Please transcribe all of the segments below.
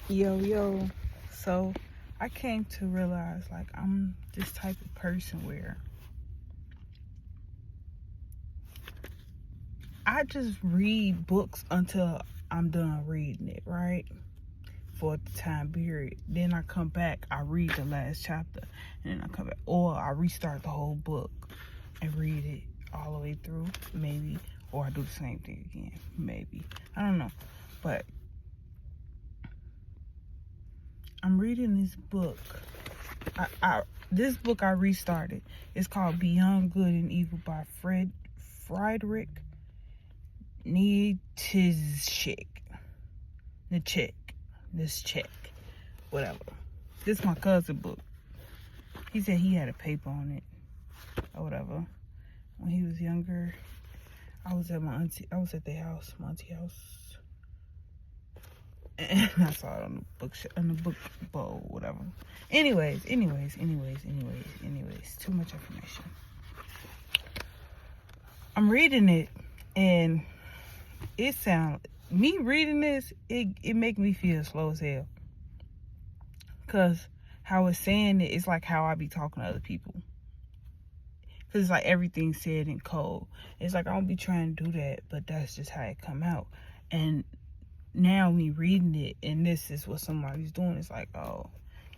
Yo. So I came to realize, like, I'm this type of person where I just read books until I'm done reading it, right? For the time period. Then I come back, I read the last chapter, and then I come back. Or I restart the whole book and read it all the way through, maybe. Or I do the same thing again, maybe. I don't know. But I'm reading this book. This book I restarted. It's called Beyond Good and Evil by Friedrich Nietzsche. Whatever. This is my cousin's book. He said he had a paper on it or whatever. When he was younger, I was at my auntie house, and I saw it on the book bowl, whatever. Anyways, too much information. I'm reading it, and me reading this, it make me feel slow as hell. Cause how it's saying it's like how I be talking to other people. Cause it's like everything's said in code. It's like I don't be trying to do that, but that's just how it come out. And now me reading it, and this is what somebody's doing. It's like, oh,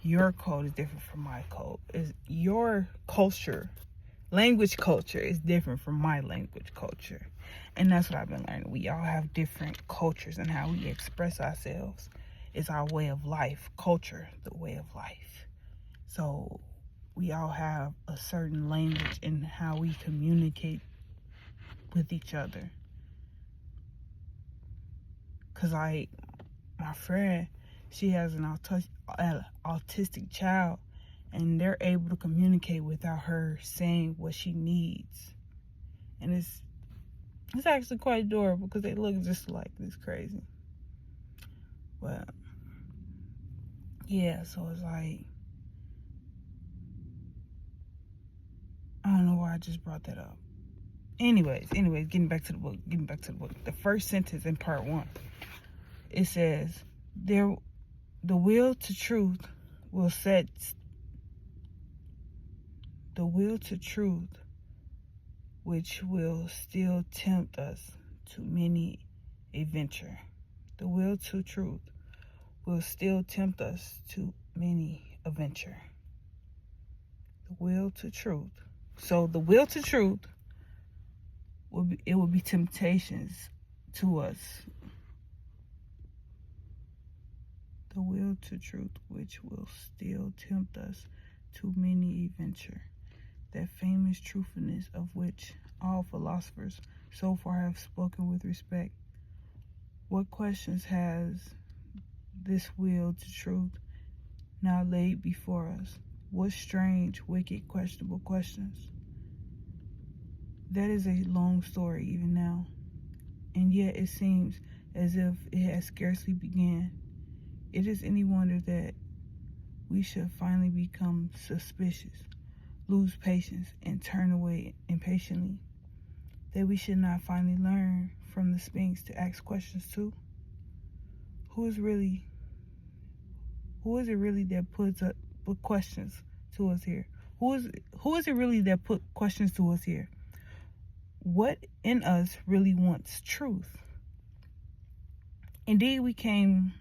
your code is different from my code. Is your culture, language culture, is different from my language culture. And that's what I've been learning. We all have different cultures, and how we express ourselves is our way of life. Culture, the way of life. So we all have a certain language in how we communicate with each other. Cause my friend, she has an autistic child, and they're able to communicate without her saying what she needs. And it's actually quite adorable because they look just alike. It's crazy. But yeah, so it's like, I don't know why I just brought that up. Anyways, getting back to the book. The first sentence in part 1, it says, the will to truth which will still tempt us to many adventure. The will to truth will still tempt us to many adventure. The will to truth. So the will to truth will be temptations to us. The will to truth, which will still tempt us to many adventure. That famous truthfulness of which all philosophers so far have spoken with respect. What questions has this will to truth now laid before us? What strange, wicked, questionable questions? That is a long story even now, and yet it seems as if it has scarcely begun. It is any wonder that we should finally become suspicious, lose patience, and turn away impatiently. That we should not finally learn from the Sphinx to ask questions too. Who is it really that put questions to us here? Who is it really that put questions to us here? What in us really wants truth? Indeed, we came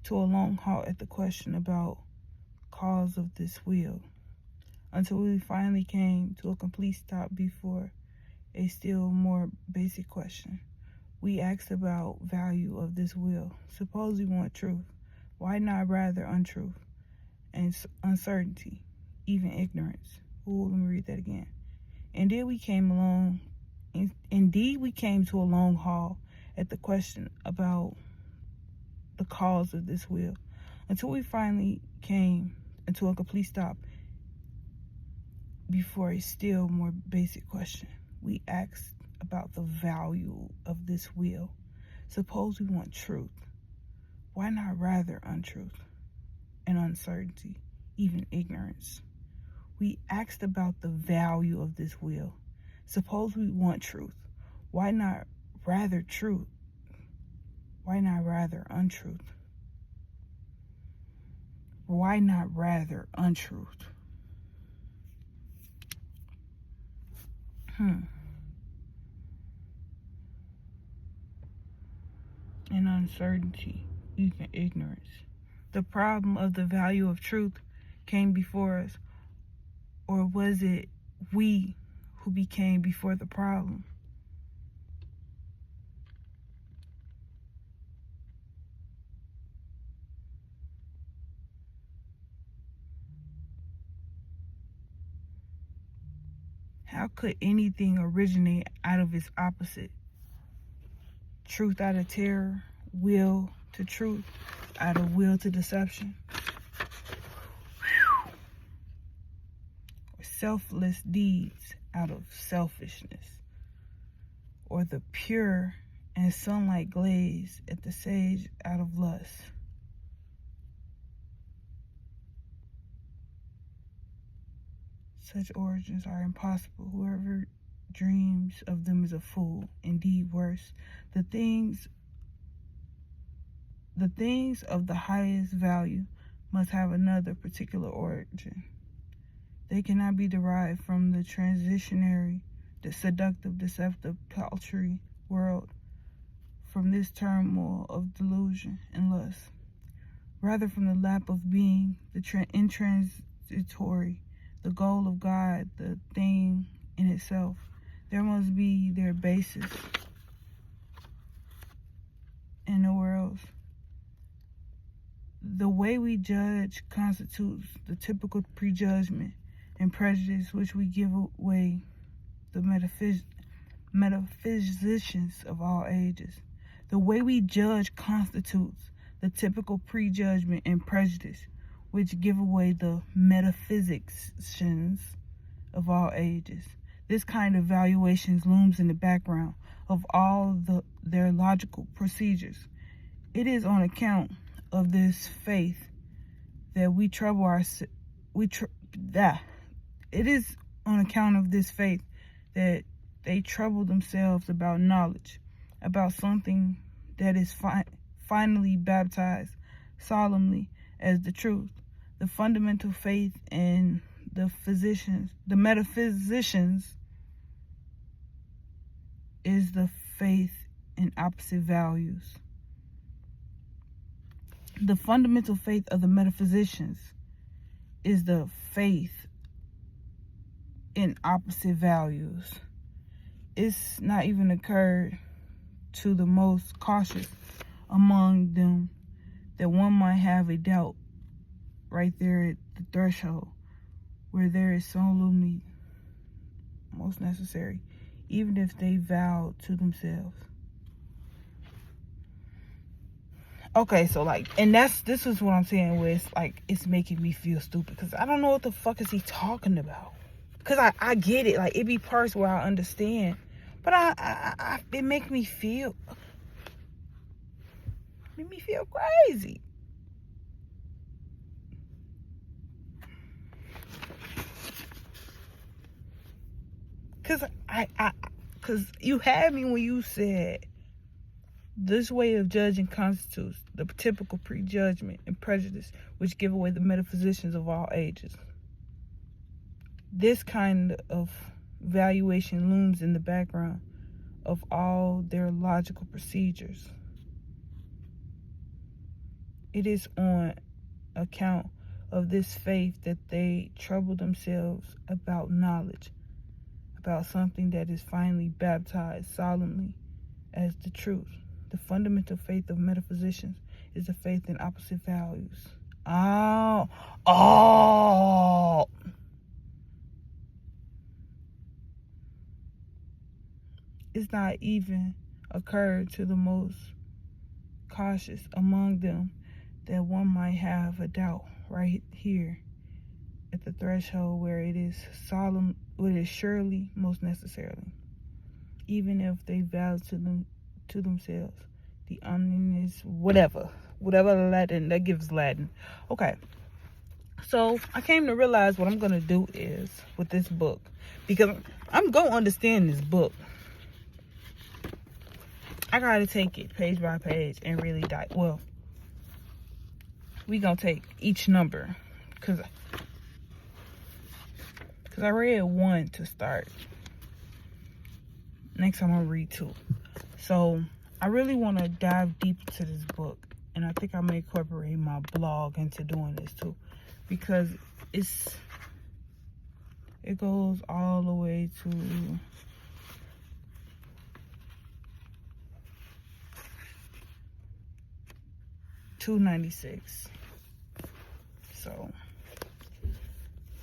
to a long halt at the question about cause of this will, until we finally came to a complete stop before a still more basic question. We asked about value of this will. Suppose we want truth, why not rather untruth and uncertainty, even ignorance? Let me read that again. Indeed, we came to a long halt at the question about the cause of this will, until we finally came into a complete stop before a still more basic question. We asked about the value of this will. Suppose we want truth, why not rather untruth and uncertainty, even ignorance? We asked about the value of this will. Suppose we want truth, why not rather truth? Why not rather untruth? Why not rather untruth? And uncertainty, even ignorance. The problem of the value of truth came before us, or was it we who became before the problem? How could anything originate out of its opposite? Truth out of terror, will to truth, out of will to deception. Or selfless deeds out of selfishness. Or the pure and sunlight glaze at the sage out of lust. Such origins are impossible. Whoever dreams of them is a fool. Indeed, worse. The things of the highest value must have another particular origin. They cannot be derived from the transitionary, the seductive, deceptive, paltry world, from this turmoil of delusion and lust. Rather from the lap of being, the intransitory, the goal of God, the thing in itself. There must be their basis and nowhere else. The way we judge constitutes the typical prejudgment and prejudice which we give away the metaphysicians of all ages. The way we judge constitutes the typical prejudgment and prejudice which give away the metaphysicians of all ages. This kind of valuation looms in the background of all their logical procedures. It is on account of this faith that we trouble ourselves. It is on account of this faith that they trouble themselves about knowledge, about something that is finally baptized solemnly as the truth. The fundamental faith in the metaphysicians, is the faith in opposite values. The fundamental faith of the metaphysicians is the faith in opposite values. It's not even occurred to the most cautious among them that one might have a doubt right there at the threshold where there is solemnly most necessary, even if they vow to themselves. Okay, so this is what I'm saying with it's making me feel stupid because I don't know what the fuck is he talking about. Because I get it, it be parts where I understand, but it make me feel crazy. Because you had me when you said this way of judging constitutes the typical prejudgment and prejudice which give away the metaphysicians of all ages. This kind of valuation looms in the background of all their logical procedures. It is on account of this faith that they trouble themselves about knowledge, about something that is finally baptized solemnly as the truth. The fundamental faith of metaphysicians is the faith in opposite values. It's not even occurred to the most cautious among them that one might have a doubt right here at the threshold where it is solemn, what is surely most necessarily, even if they vow to themselves. The omniscience, whatever Latin, that gives Latin. Okay, so I came to realize what I'm going to do is with this book, because I'm going to understand this book. I gotta take it page by page and really dive. Well, we gonna take each number, cause I read 1 to start. Next I'm gonna read 2. So I really want to dive deep into this book, and I think I may incorporate my blog into doing this too, because it goes all the way to $296. So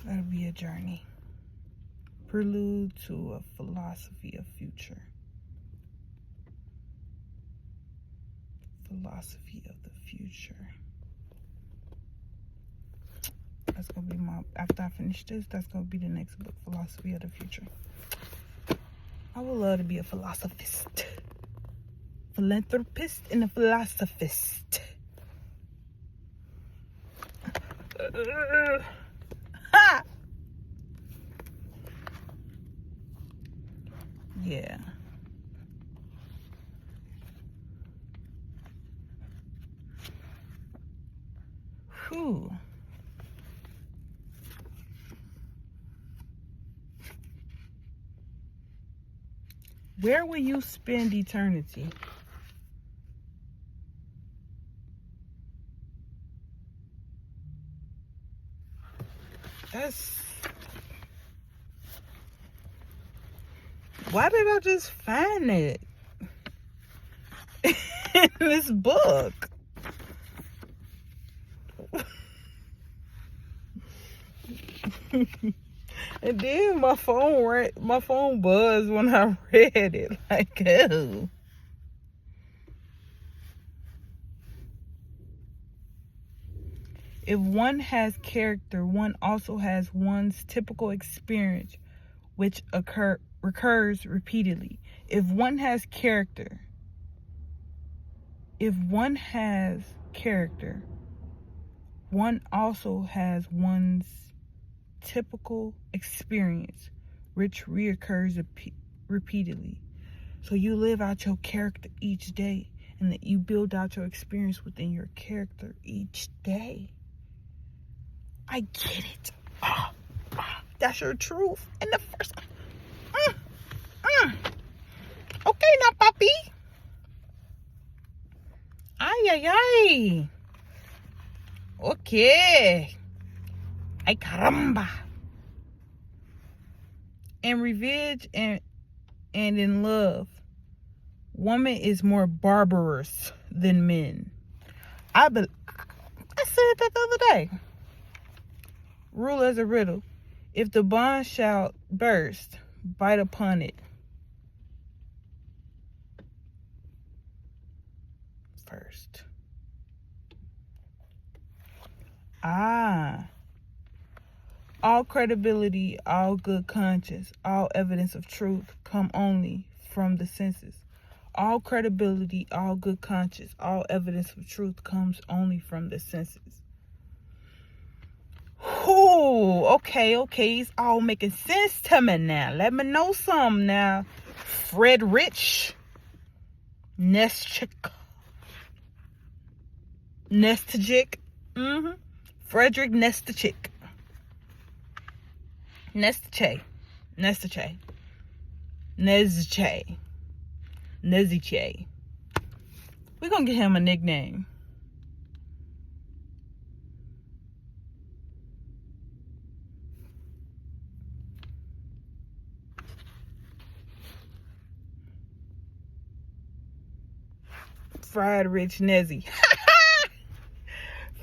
that'll be a journey. Prelude to a philosophy of future. Philosophy of the future. That's gonna be after I finish this, that's gonna be the next book, Philosophy of the Future. I would love to be a philosophist. Philanthropist and a philosophist. Ha! Yeah. Whew. Where will you spend eternity? Why did I just find it in this book? And then my phone buzzed when I read it. Like, ew. If one has character, one also has one's typical experience, which recurs repeatedly. If one has character, one also has one's typical experience, which reoccurs repeatedly. So you live out your character each day, and that you build out your experience within your character each day. I get it. That's your truth. And the first. Okay, now, papi. Ay. Okay. Ay, caramba. In revenge and in love, woman is more barbarous than men. I said that the other day. Rule as a riddle. If the bond shall burst, bite upon it first. All credibility, all good conscience, all evidence of truth come only from the senses. All credibility, all good conscience, all evidence of truth comes only from the senses. Ooh, okay. It's all making sense to me now. Let me know something now. Friedrich Nietzsche. Frederick Nietzsche. We're gonna get him a nickname. Fried Rich Nezzy.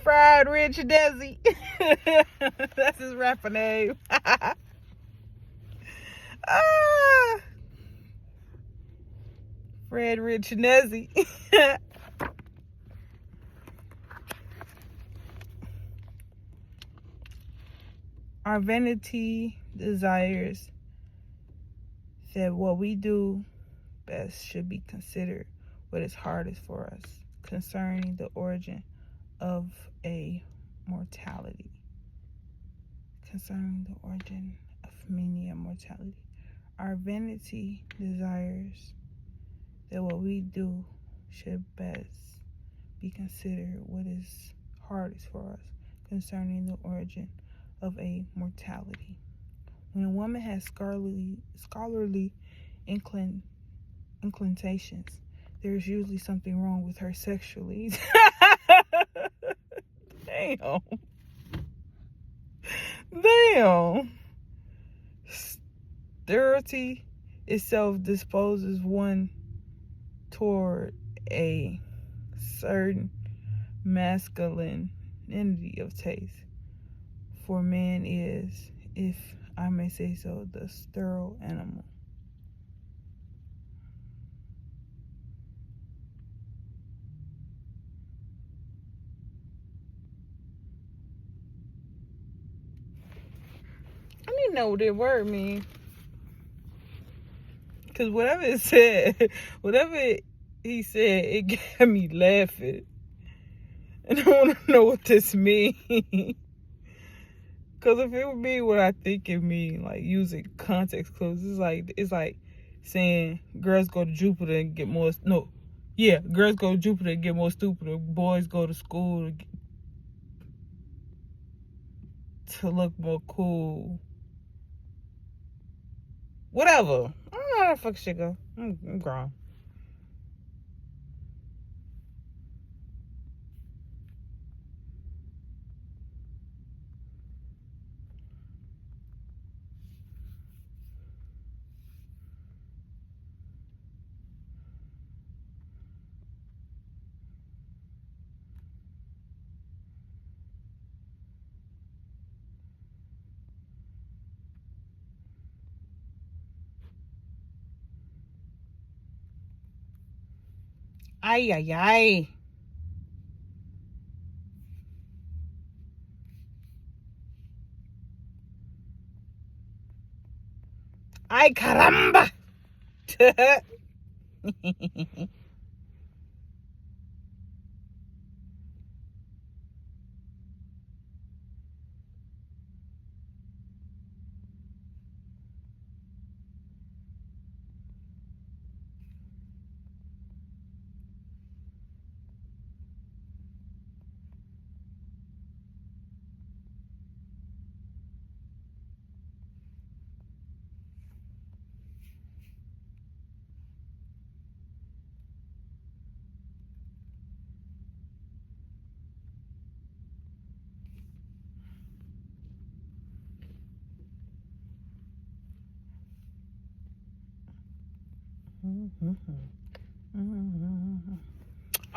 Fried Rich Nezzy. That's his rapper name. Fred Rich Nezzy. Our vanity desires that what we do best should be considered what is hardest for us concerning the origin of a mortality. Concerning the origin of many a mortality. Our vanity desires that what we do should best be considered what is hardest for us concerning the origin of a mortality. When a woman has scholarly inclinations, there's usually something wrong with her sexually. Damn. Damn. Sterility itself disposes one toward a certain masculinity of taste. For man is, if I may say so, the sterile animal. I need to know what that word means. Because whatever it said, whatever he said, it got me laughing. And I want to know what this means. Because if it would be what I think it means, like using context clues, it's like saying girls go to Jupiter and get more. No, yeah, girls go to Jupiter and get more stupid. Boys go to school to look more cool. Whatever. I don't know how that fuck shit go. I'm grown. Ay, ay, ay. Ay, caramba.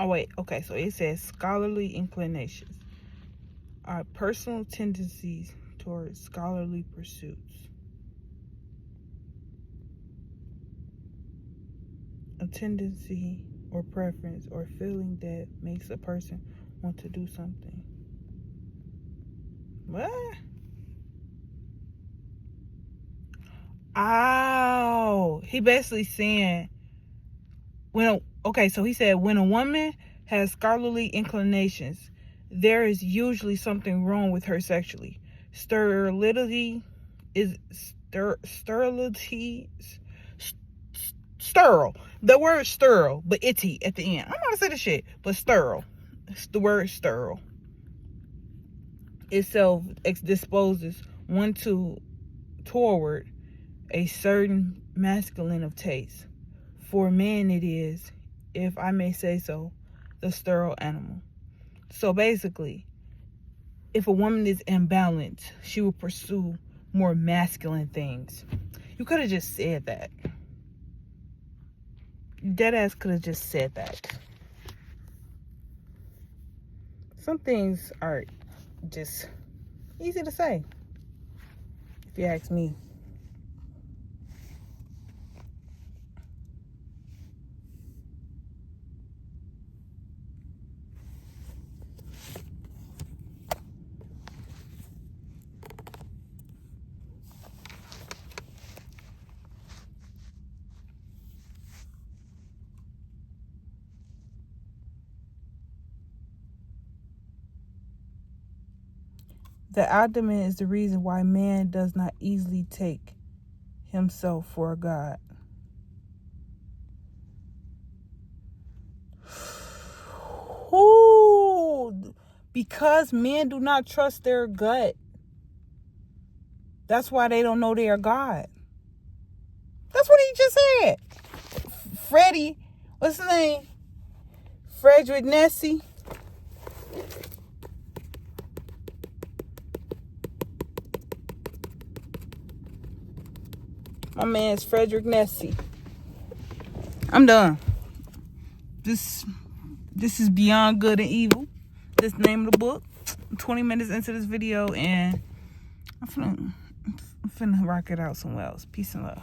Oh, wait. Okay, so it says scholarly inclinations are personal tendencies towards scholarly pursuits. A tendency or preference or feeling that makes a person want to do something. What? Oh, he basically saying so he said when a woman has scholarly inclinations, there is usually something wrong with her sexually. Sterility is sterility. Sterile. The word sterile, but itty at the end. I'm not gonna say the shit, but sterile. The word sterile itself disposes one toward a certain masculine of taste. For men it is, if I may say so, the sterile animal. So basically, if a woman is imbalanced, she will pursue more masculine things. You could have just said that. Deadass could have just said that. Some things are just easy to say, if you ask me. The abdomen is the reason why man does not easily take himself for a god. Because men do not trust their gut. That's why they don't know they are God. That's what he just said. Freddie, what's his name? Frederick Nessie. My man's Frederick Nessie. I'm done. This is Beyond Good and Evil. This name of the book. I'm 20 minutes into this video and I'm finna rock it out somewhere else. Peace and love.